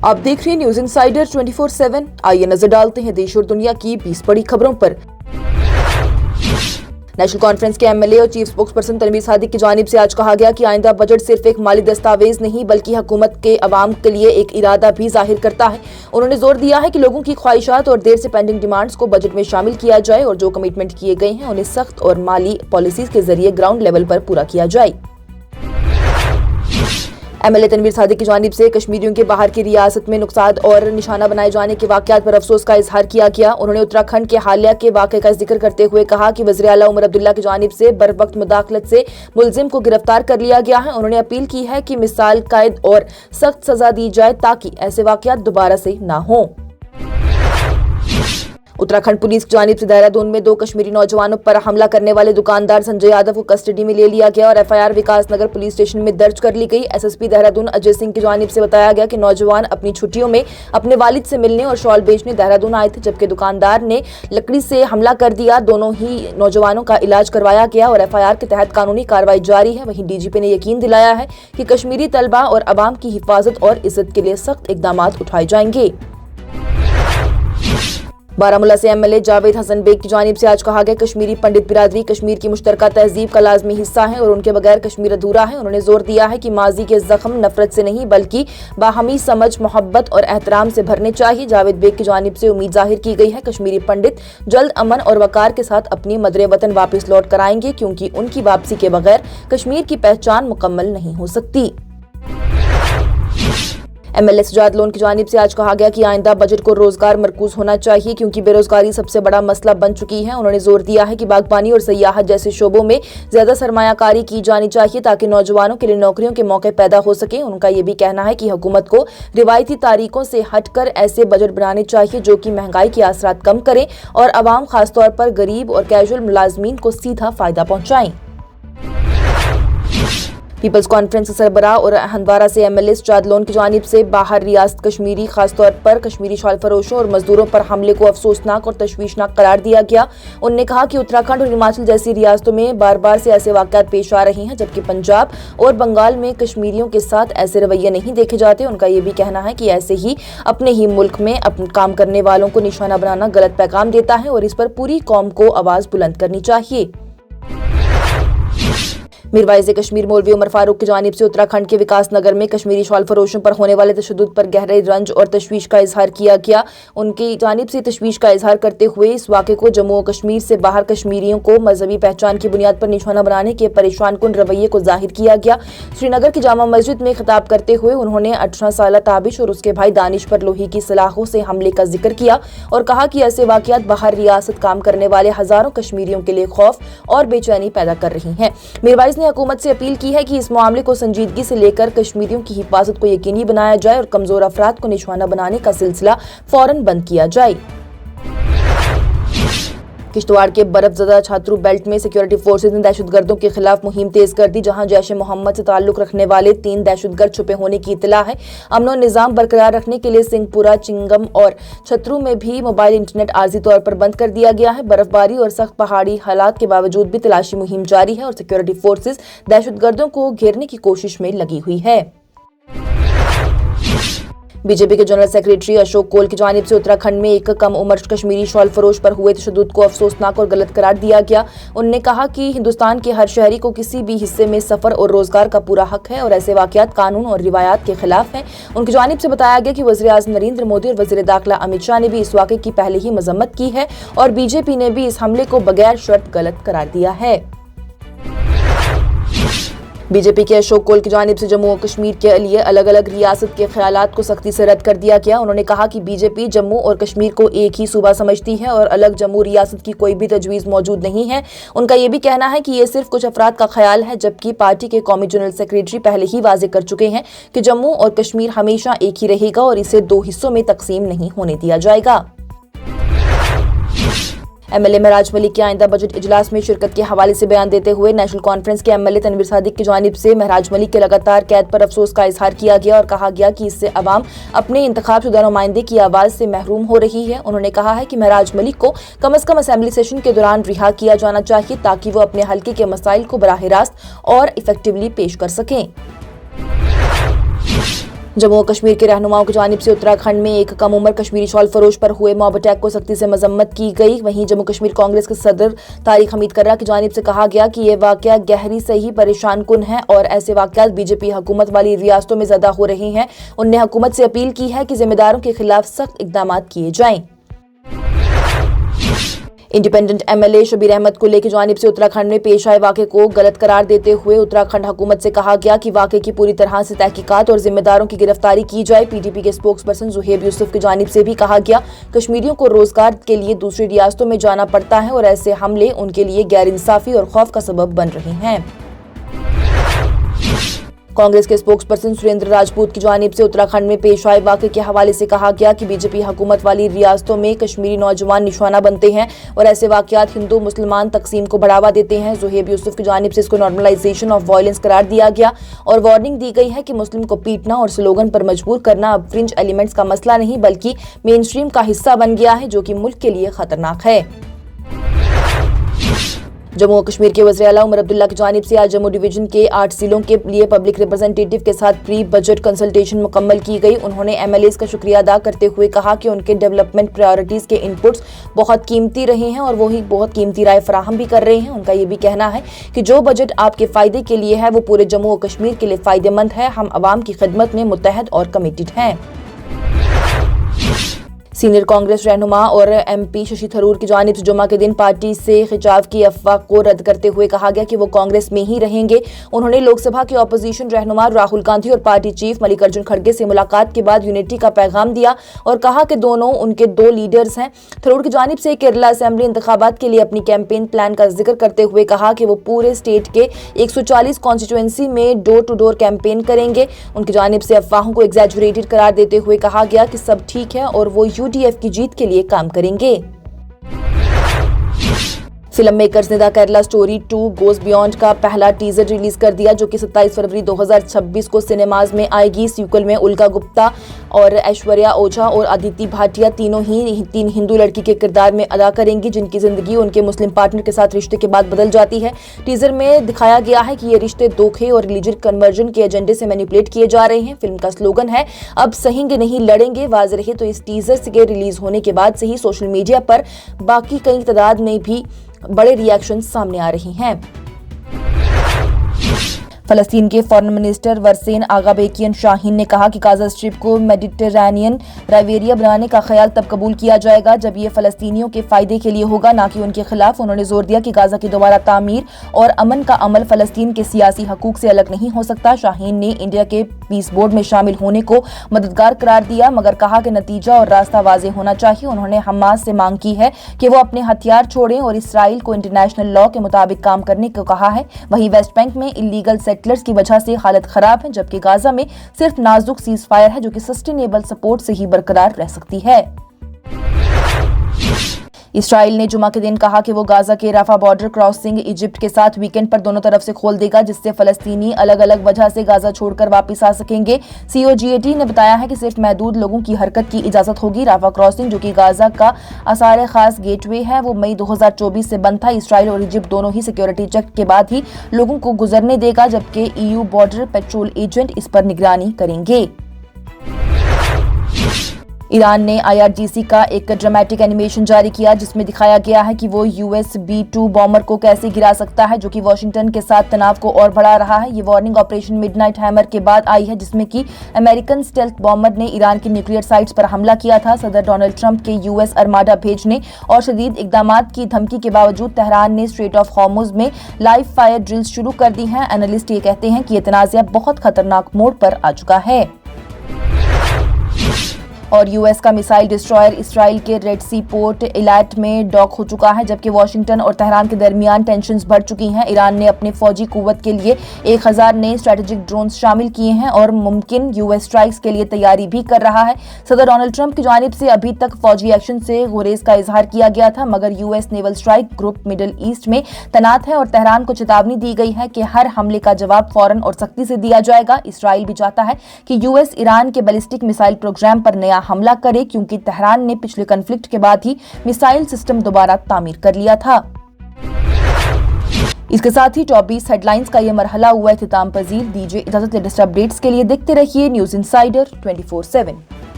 आप देख रहे हैं न्यूज इंसाइडर 24/7। आइए नजर डालते हैं देश और दुनिया की 20 बड़ी खबरों पर। नेशनल कॉन्फ्रेंस के एमएलए और chief spokesperson Tanvir Sadiq की जानिब से आज कहा गया कि आइंदा बजट सिर्फ एक माली दस्तावेज नहीं बल्कि हुकूमत के अवाम के लिए एक इरादा भी जाहिर करता है। उन्होंने जोर दिया है कि लोगों की ख्वाहिशात और देर से पेंडिंग डिमांड्स को बजट में शामिल किया जाए और जो कमिटमेंट किए गए हैं उन्हें सख्त और माली पॉलिसीज के जरिए ग्राउंड लेवल पर पूरा किया जाए। एमएलए तनवीर सादिक की जानिब से कश्मीरियों के बाहर की रियासत में नुकसान और निशाना बनाए जाने के वाकयात पर अफसोस का इजहार किया गया। उन्होंने उत्तराखंड के हालिया के वाक़े का जिक्र करते हुए कहा कि वज़ीर आला उमर अब्दुल्ला की जानिब से बर वक्त मुदाखलत से मुलजिम को गिरफ्तार कर लिया गया है। उन्होंने अपील की है कि मिसाल कैद और सख्त सजा दी जाए ताकि ऐसे वाकयात दोबारा से न हों। उत्तराखंड पुलिस की जानिब से देहरादून में 2 कश्मीरी नौजवानों पर हमला करने वाले दुकानदार संजय यादव को कस्टडी में ले लिया गया और एफआईआर विकास नगर पुलिस स्टेशन में दर्ज कर ली गई। एसएसपी देहरादून अजय सिंह की जानिब से बताया गया कि नौजवान अपनी छुट्टियों में अपने वालिद से मिलने और शॉल बेचने देहरादून आए थे, जबकि दुकानदार ने लकड़ी से हमला कर दिया। दोनों ही नौजवानों का इलाज करवाया गया और एफआईआर के तहत कानूनी कार्रवाई जारी है। वहीं डीजीपी ने यकीन दिलाया है कि कश्मीरी तलबा और अवाम की हिफाजत और इज्जत के लिए सख्त इकदाम उठाए जाएंगे। बारामूला से एमएलए जावेद हसन बेग की जानिब से आज कहा गया कश्मीरी पंडित बिरादरी कश्मीर की मुश्तरका तहजीब का लाजमी हिस्सा है और उनके बगैर कश्मीर अधूरा है। उन्होंने जोर दिया है कि माजी के जख्म नफरत से नहीं बल्कि बाहमी समझ, मोहब्बत और एहतराम से भरने चाहिए। जावेद बेग की जानिब से उम्मीद जाहिर की गई है कश्मीरी पंडित जल्द अमन और वकार के साथ अपनी मदरे वतन वापस लौट कर आएंगे, क्योंकि उनकी वापसी के बगैर कश्मीर की पहचान मुकम्मल नहीं हो सकती। एमएलए सजाद लोन की जानिब से आज कहा गया कि आइंदा बजट को रोजगार मरकूज होना चाहिए, क्योंकि बेरोजगारी सबसे बड़ा मसला बन चुकी है। उन्होंने जोर दिया है कि बागबानी और सयाहत जैसे शोबों में ज्यादा सरमायाकारी की जानी चाहिए ताकि नौजवानों के लिए नौकरियों के मौके पैदा हो सके। उनका ये भी कहना है कि हुकूमत को रिवायती तारीखों से हटकर ऐसे बजट बनाने चाहिए जो कि महंगाई के असरात कम करें और अवाम खासतौर पर गरीब और कैजुअल मुलाजमीन को सीधा फायदा पहुंचाएं। पीपल्स कॉन्फ्रेंस के सरबराह और हंदवारा से एमएलए सजाद लोन की जानिब से बाहर रियासत कश्मीरी खासतौर पर कश्मीरी शॉल फरोशों और मजदूरों पर हमले को अफसोसनाक और तशवीशनाक करार दिया गया। उन्होंने कहा कि उत्तराखंड और हिमाचल जैसी रियासतों में बार बार से ऐसे वाकयात पेश आ रहे हैं, जबकि पंजाब और बंगाल में कश्मीरियों के साथ ऐसे रवैये नहीं देखे जाते। उनका ये भी कहना है कि ऐसे ही अपने ही मुल्क में अपने काम करने वालों को निशाना बनाना गलत पैगाम देता है और इस पर पूरी कौम को आवाज बुलंद करनी चाहिए। मीरवाइज कश्मीर मौलवी उमर फारूक की जानिब से उत्तराखंड के विकास नगर में कश्मीरी शॉल फरोशों पर होने वाले तशद्दुद पर गहरे रंज और तशवीश का इजहार किया गया। उनकी जानिब से तशवीश का इजहार करते हुए इस वाक़े को जम्मू और कश्मीर से बाहर कश्मीरियों को मजहबी पहचान की बुनियाद पर निशाना बनाने के परेशान कुन रवैये को जाहिर किया गया। श्रीनगर की जामा मस्जिद में खिताब करते हुए उन्होंने 18 साल ताबिश और उसके भाई दानिश पर लोहे की सलाखों से हमले का जिक्र किया और कहा कि ऐसे वाक़यात बाहर रियासत काम करने वाले हजारों कश्मीरियों के लिए खौफ और बेचैनी पैदा कर रही हैं। मीरवाइज हुकूमत से अपील की है कि इस मामले को संजीदगी से लेकर कश्मीरियों की हिफाजत को यकीनी बनाया जाए और कमजोर अफराद को निशाना बनाने का सिलसिला फौरन बंद किया जाए। किश्तवाड़ के बर्फजदा छात्रू बेल्ट में सिक्योरिटी फोर्सेज ने दहशतगर्दों के खिलाफ मुहिम तेज कर दी, जहां जैश ए मोहम्मद से ताल्लुक रखने वाले 3 दहशतगर्द छुपे होने की इतला है। अमन और निजाम बरकरार रखने के लिए सिंहपुरा, चिंगम और छतरू में भी मोबाइल इंटरनेट आर्जी तौर पर बंद कर दिया गया है। बर्फबारी और सख्त पहाड़ी हालात के बावजूद भी तलाशी मुहिम जारी है और सिक्योरिटी फोर्सेज दहशतगर्दों को घेरने की कोशिश में लगी हुई है। बीजेपी के जनरल सेक्रेटरी अशोक कोल की जानिब से उत्तराखंड में एक कम उम्र कश्मीरी शॉल फरोश पर हुए तशद्दुद को अफसोसनाक और गलत करार दिया गया। उन्होंने कहा कि हिंदुस्तान के हर शहरी को किसी भी हिस्से में सफर और रोजगार का पूरा हक है और ऐसे वाकयात कानून और रिवायात के खिलाफ हैं। उनकी जानिब से बताया गया कि वज़ीर आज़म नरेंद्र मोदी और वज़ीर दाखिला अमित शाह ने भी इस वाक़े की पहले ही मजम्मत की है और बीजेपी ने भी इस हमले को बगैर शर्त गलत करार दिया है। बीजेपी के अशोक कोल की जानिब से जम्मू और कश्मीर के लिए अलग अलग रियासत के ख्यालात को सख्ती से रद्द कर दिया गया। उन्होंने कहा कि बीजेपी जम्मू और कश्मीर को एक ही सूबा समझती है और अलग जम्मू रियासत की कोई भी तजवीज़ मौजूद नहीं है। उनका ये भी कहना है कि ये सिर्फ कुछ अफराद का ख्याल है, जबकि पार्टी के कौमी जनरल सेक्रेटरी पहले ही वाज़ेह कर चुके हैं कि जम्मू और कश्मीर हमेशा एक ही रहेगा और इसे 2 हिस्सों में तकसीम नहीं होने दिया जाएगा। एमएलए महराज मलिक के आइंदा बजट इजलास में शिरकत के हवाले से बयान देते हुए नेशनल कॉन्फ्रेंस के एमएलए तनवीर सादिक की जानिब से महराज मलिक के लगातार कैद पर अफसोस का इजहार किया गया और कहा गया कि इससे अवाम अपने इंतखाबशुदा नुमाइंदे की आवाज से महरूम हो रही है। उन्होंने कहा है कि महराज मलिक को कम अज कम असेंबली सेशन के दौरान रिहा किया जाना चाहिए ताकि वो अपने हल्के के मसाइल को बराह रास्त और इफेक्टिवली पेश कर सकें। जम्मू और कश्मीर के रहनुमाओं की जानिब से उत्तराखंड में एक कम उम्र कश्मीरी शॉल फरोश पर हुए मॉब अटैक को सख्ती से मजम्मत की गई। वहीं जम्मू कश्मीर कांग्रेस के सदर तारिक हमीद कर्रा की जानिब से कहा गया कि ये वाकया गहरी से ही परेशान कुन है और ऐसे वाकयात बीजेपी हुकूमत वाली रियासतों में ज्यादा हो रहे हैं। उन्होंने हुकूमत से अपील की है कि जिम्मेदारों के खिलाफ सख्त इकदाम किए जाएं। इंडिपेंडेंट एमएलए शबीर अहमद कुल्ले की जानिब से उत्तराखंड में पेश आए वाक़े को गलत करार देते हुए उत्तराखंड हुकूमत से कहा गया कि वाक़े की पूरी तरह से तहकीकात और जिम्मेदारों की गिरफ्तारी की जाए। पीडीपी के स्पोक्स पर्सन जुहेब यूसुफ की जानिब से भी कहा गया, कश्मीरियों को रोजगार के लिए दूसरी रियासतों में जाना पड़ता है और ऐसे हमले उनके लिए गैर इंसाफी और खौफ का सबब बन रहे हैं। कांग्रेस के स्पोक्स पर्सन सुरेंद्र राजपूत की जानिब से उत्तराखंड में पेश आए वाक़े के हवाले से कहा गया कि बीजेपी हुकूमत वाली रियासतों में कश्मीरी नौजवान निशाना बनते हैं और ऐसे वाकयात हिंदू मुसलमान तकसीम को बढ़ावा देते हैं। जुहेब यूसुफ की जानिब से इसको नॉर्मलाइजेशन ऑफ वायलेंस करार दिया गया और वार्निंग दी गई है कि मुस्लिम को पीटना और स्लोगन पर मजबूर करना अब फ्रिंज एलिमेंट्स का मसला नहीं बल्कि मेन स्ट्रीम का हिस्सा बन गया है, जो कि मुल्क के लिए खतरनाक है। जम्मू और कश्मीर के वज़ीर आला उमर अब्दुल्ला की जानिब से आज जम्मू डिवीजन के 8 जिलों के लिए पब्लिक रिप्रेजेंटेटिव के साथ प्री बजट कंसल्टेशन मुकम्मल की गई। उन्होंने एमएलएस का शुक्रिया अदा करते हुए कहा कि उनके डेवलपमेंट प्रायोरिटीज़ के इनपुट्स बहुत कीमती रहे हैं और वो ही बहुत कीमती राय फराहम भी कर रहे हैं। उनका ये भी कहना है कि जो बजट आपके फ़ायदे के लिए है वो पूरे जम्मू और कश्मीर के लिए फ़ायदेमंद है। हम आवाम की खिदमत में मुत्तहद और कमिटेड हैं। सीनियर कांग्रेस रहनुमा और एमपी शशि थरूर की जानिब से जुमा के दिन पार्टी से खिंचाव की अफवाह को रद्द करते हुए कहा गया कि वो कांग्रेस में ही रहेंगे। उन्होंने लोकसभा के अपोजिशन रहनुमा राहुल गांधी और पार्टी चीफ मल्लिकार्जुन खड़गे से मुलाकात के बाद यूनिटी का पैगाम दिया और कहा कि दोनों उनके 2 लीडर्स हैं। थरूर की जानिब से केरला असेंबली इंतखाबात के लिए अपनी कैंपेन प्लान का जिक्र करते हुए कहा कि वो पूरे स्टेट के 140 कॉन्स्टिट्यूएंसी में डोर टू डोर कैंपेन करेंगे। उनकी जानिब से अफवाहों को एग्जैजुरेटेड करार देते हुए कहा गया कि सब ठीक है और वो यूडीएफ की जीत के लिए काम करेंगे। फिल्म मेकर्स ने the Kerala story 2 goes beyond का पहला टीजर रिलीज कर दिया, जो कि 27 फरवरी 2026 को सिनेमाज में आएगी। सीक्वल में उल्का गुप्ता और ऐश्वर्या ओझा और अदिति भाटिया तीनों ही 3 हिंदू लड़की के किरदार में अदा करेंगी, जिनकी जिंदगी उनके मुस्लिम पार्टनर के साथ रिश्ते के बाद बदल जाती है। टीजर में दिखाया गया है कि ये रिश्ते धोखे और रिलीजन कन्वर्जन के एजेंडे से मैनिपुलेट किए जा रहे हैं। फिल्म का स्लोगन है, अब सहेंगे नहीं लड़ेंगे। वाज़ रहे तो इस टीजर के रिलीज होने के बाद से ही सोशल मीडिया पर बाकी कई तादाद में भी बड़े रिएक्शन सामने आ रही हैं। फलस्तीन के फॉरेन मिनिस्टर वरसेन आगाबेकियन शाहीन ने कहा कि गाजा स्ट्रिप को मेडिटेरेनियन राइवेरिया बनाने का ख्याल तब कबूल किया जाएगा जब ये फलस्तीनियों के फायदे के लिए होगा, ना कि उनके खिलाफ। उन्होंने जोर दिया कि गाजा की दोबारा तामीर और अमन का अमल फलस्तीन के सियासी हकूक से अलग नहीं हो सकता। शाहीन ने इंडिया के पीस बोर्ड में शामिल होने को मददगार करार दिया, मगर कहा कि नतीजा और रास्ता वाज़ेह होना चाहिए। उन्होंने हमास से मांग की है कि वो अपने हथियार छोड़ें और इसराइल को इंटरनेशनल लॉ के मुताबिक काम करने को कहा है। वहीं वेस्ट बैंक में इलीगल सेटलर्स की वजह से हालत खराब है, जबकि गाजा में सिर्फ नाजुक सीज फायर है, जो कि सस्टेनेबल सपोर्ट से ही बरकरार रह सकती है। इसराइल ने जुमा के दिन कहा कि वो गाजा के राफा बॉर्डर क्रॉसिंग इजिप्ट के साथ वीकेंड पर दोनों तरफ से खोल देगा, जिससे फलस्तीनी अलग अलग वजह से गाजा छोड़कर वापस आ सकेंगे। सीओजीएटी ने बताया है कि सिर्फ महदूद लोगों की हरकत की इजाजत होगी। राफा क्रॉसिंग, जो कि गाजा का आसार खास गेटवे है, वो मई 2024 से बंद था। इसराइल और इजिप्ट दोनों ही सिक्योरिटी चेक के बाद ही लोगों को गुजरने देगा, जबकि ईयू बॉर्डर पेट्रोल एजेंट इस पर निगरानी करेंगे। ईरान ने आईआरजीसी का एक ड्रामेटिक एनिमेशन जारी किया, जिसमें दिखाया गया है कि वो यूएस B-2 बॉम्बर को कैसे गिरा सकता है, जो कि वाशिंगटन के साथ तनाव को और बढ़ा रहा है। ये वार्निंग ऑपरेशन मिडनाइट हैमर के बाद आई है, जिसमें कि अमेरिकन स्टेल्थ बॉम्बर ने ईरान की न्यूक्लियर साइट्स पर हमला किया था। सदर डोनाल्ड ट्रंप के यूएस अर्माडा भेजने और शदीद इकदामात की धमकी के बावजूद तेहरान ने स्ट्रेट ऑफ हॉर्मुज में लाइव फायर ड्रिल्स शुरू कर दी हैं। एनालिस्ट ये कहते हैं कि ये तनाज़ा बहुत खतरनाक मोड़ पर आ चुका है। और यूएस का मिसाइल डिस्ट्रॉयर इसराइल के रेड सी पोर्ट इलाट में डॉक हो चुका है, जबकि वाशिंगटन और तेहरान के दरमियान टेंशन्स बढ़ चुकी हैं। ईरान ने अपने फौजी कुव्वत के लिए 1000 नए स्ट्रेटेजिक ड्रोन्स शामिल किए हैं और मुमकिन यूएस स्ट्राइक्स के लिए तैयारी भी कर रहा है। सदर डोनाल्ड ट्रंप की जानिब से अभी तक फौजी एक्शन से गुरेज का इजहार किया गया था, मगर US naval strike group middle east में तैनात है और तेहरान को चेतावनी दी गई है कि हर हमले का जवाब फौरन और सख्ती से दिया जाएगा। इसराइल भी चाहता है कि यूएस ईरान के बैलिस्टिक मिसाइल प्रोग्राम पर नया हमला करे, क्योंकि तेहरान ने पिछले कॉन्फ्लिक्ट के बाद ही मिसाइल सिस्टम दोबारा तामीर कर लिया था। اس کے ساتھ ہی ٹاپ 20 ہیڈ لائنز کا یہ مرحلہ ہوا اختتام پذیر. دیجیے اجازت لیٹسٹ اپڈیٹس کے لیے دیکھتے رہیے نیوز انسائیڈر 24/7.